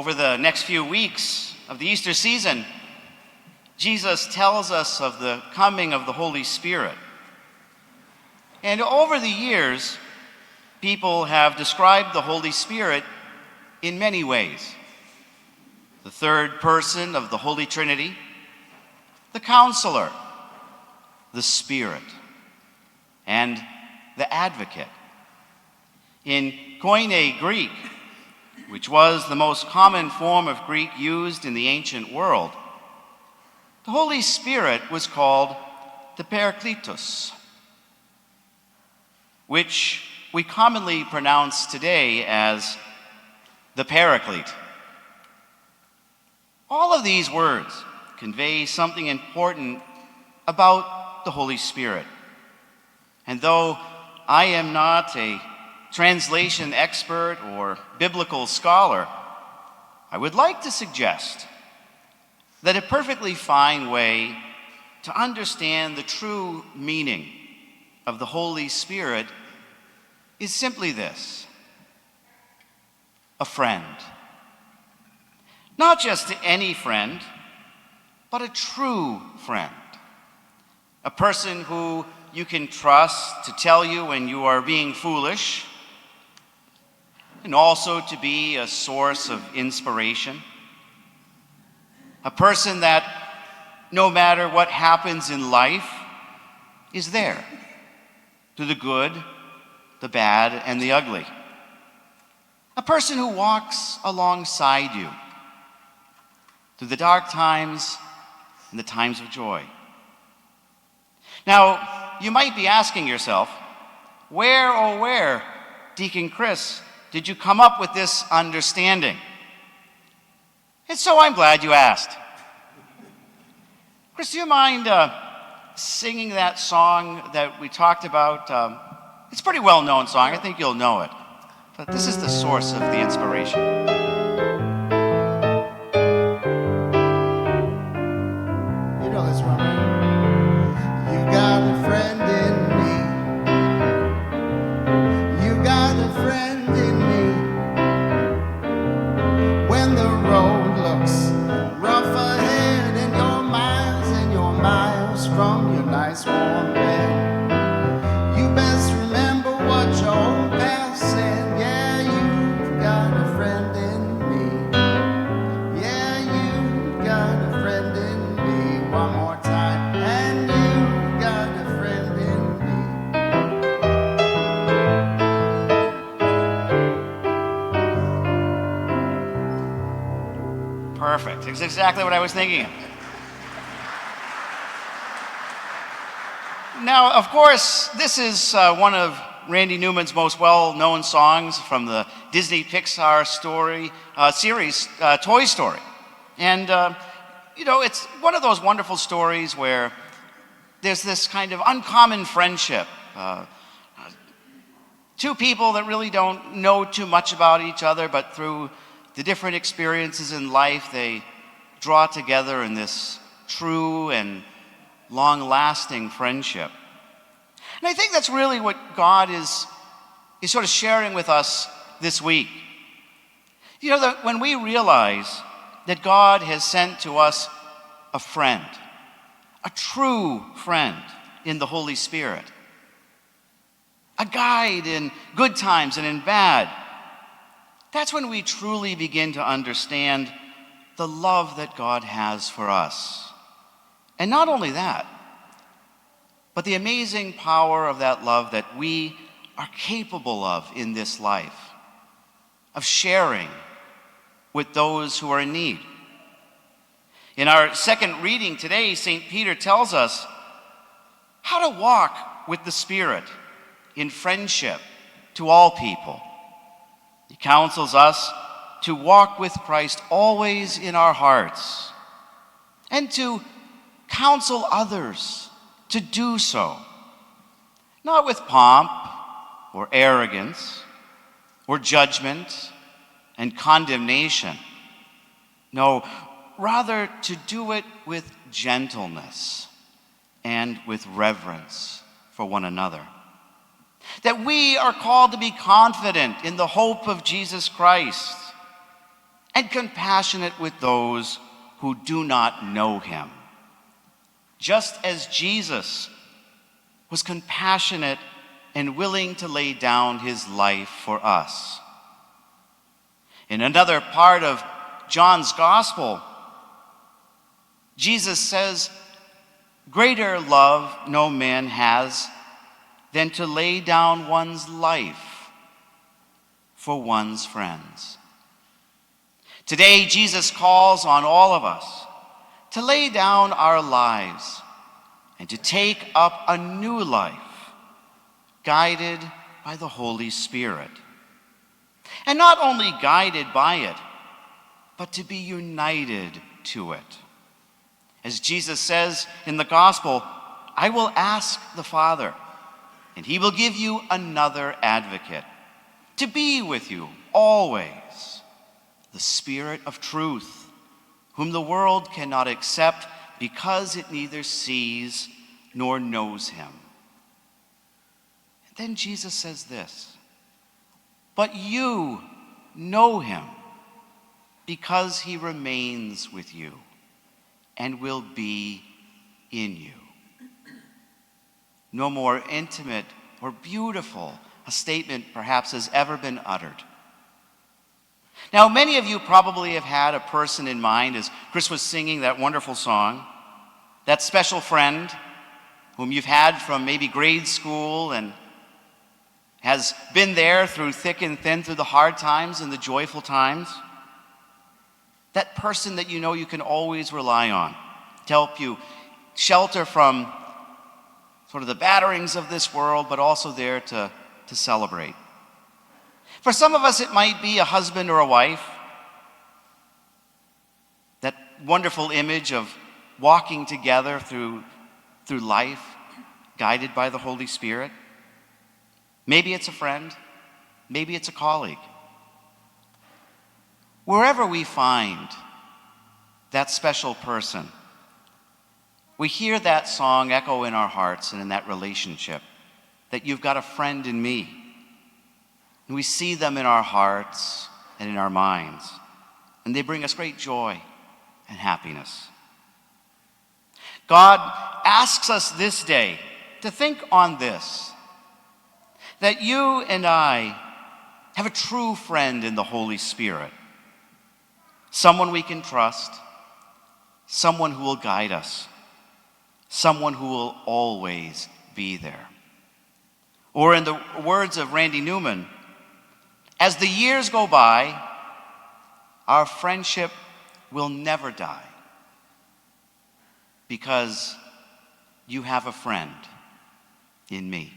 Over the next few weeks of the Easter season, Jesus tells us of the coming of the Holy Spirit. And over the years, people have described the Holy Spirit in many ways. The third person of the Holy Trinity, the Counselor, the Spirit, and the Advocate. In Koine Greek, which was the most common form of Greek used in the ancient world, the Holy Spirit was called the Parakletos, which we commonly pronounce today as the Paraclete. All of these words convey something important about the Holy Spirit. And though I am not a translation expert or biblical scholar, I would like to suggest that a perfectly fine way to understand the true meaning of the Holy Spirit is simply this: a friend. Not just any friend, but a true friend. A person who you can trust to tell you when you are being foolish, and also to be a source of inspiration. A person that, no matter what happens in life, is there through the good, the bad, and the ugly. A person who walks alongside you through the dark times and the times of joy. Now, you might be asking yourself, where, oh where, Deacon Chris, did you come up with this understanding? And so I'm glad you asked. Chris, do you mind singing that song that we talked about? It's a pretty well-known song. I think you'll know it. But this is the source of the inspiration. You know this one, right? You got a friend in me. You got a friend in me. When the road looks rough ahead and you're miles from your nice warm bed, you best remember what your old past said. Yeah, you've got a friend in me. Yeah, you've got a friend in me. One more time. And you've got a friend in me. Perfect. It's exactly what I was thinking of. Now, of course, this is one of Randy Newman's most well-known songs from the Disney Pixar series, Toy Story. And, it's one of those wonderful stories where there's this kind of uncommon friendship. Two people that really don't know too much about each other, but through the different experiences in life, they draw together in this true and long-lasting friendship. And I think that's really what God is sort of sharing with us this week. That when we realize that God has sent to us a friend, a true friend in the Holy Spirit, a guide in good times and in bad, that's when we truly begin to understand the love that God has for us. And not only that, but the amazing power of that love that we are capable of in this life, of sharing with those who are in need. In our second reading today, St. Peter tells us how to walk with the Spirit in friendship to all people. He counsels us to walk with Christ always in our hearts and to counsel others to do so, not with pomp or arrogance or judgment and condemnation. No, rather to do it with gentleness and with reverence for one another. That we are called to be confident in the hope of Jesus Christ and compassionate with those who do not know him, just as Jesus was compassionate and willing to lay down his life for us. In another part of John's gospel, Jesus says, "Greater love no man has than to lay down one's life for one's friends." Today, Jesus calls on all of us to lay down our lives and to take up a new life, guided by the Holy Spirit. And not only guided by it, but to be united to it. As Jesus says in the gospel, "I will ask the Father, and he will give you another advocate to be with you always, the Spirit of truth, whom the world cannot accept because it neither sees nor knows him." And then Jesus says this, "But you know him because he remains with you and will be in you." No more intimate or beautiful a statement perhaps has ever been uttered. Now, many of you probably have had a person in mind, as Chris was singing that wonderful song, that special friend whom you've had from maybe grade school and has been there through thick and thin, through the hard times and the joyful times. That person that you know you can always rely on to help you shelter from sort of the batterings of this world, but also there to celebrate. For some of us, it might be a husband or a wife. That wonderful image of walking together through life, guided by the Holy Spirit. Maybe it's a friend. Maybe it's a colleague. Wherever we find that special person, we hear that song echo in our hearts and in that relationship, that you've got a friend in me. And we see them in our hearts and in our minds, and they bring us great joy and happiness. God asks us this day to think on this, that you and I have a true friend in the Holy Spirit, someone we can trust, someone who will guide us, someone who will always be there. Or in the words of Randy Newman, as the years go by, our friendship will never die because you have a friend in me.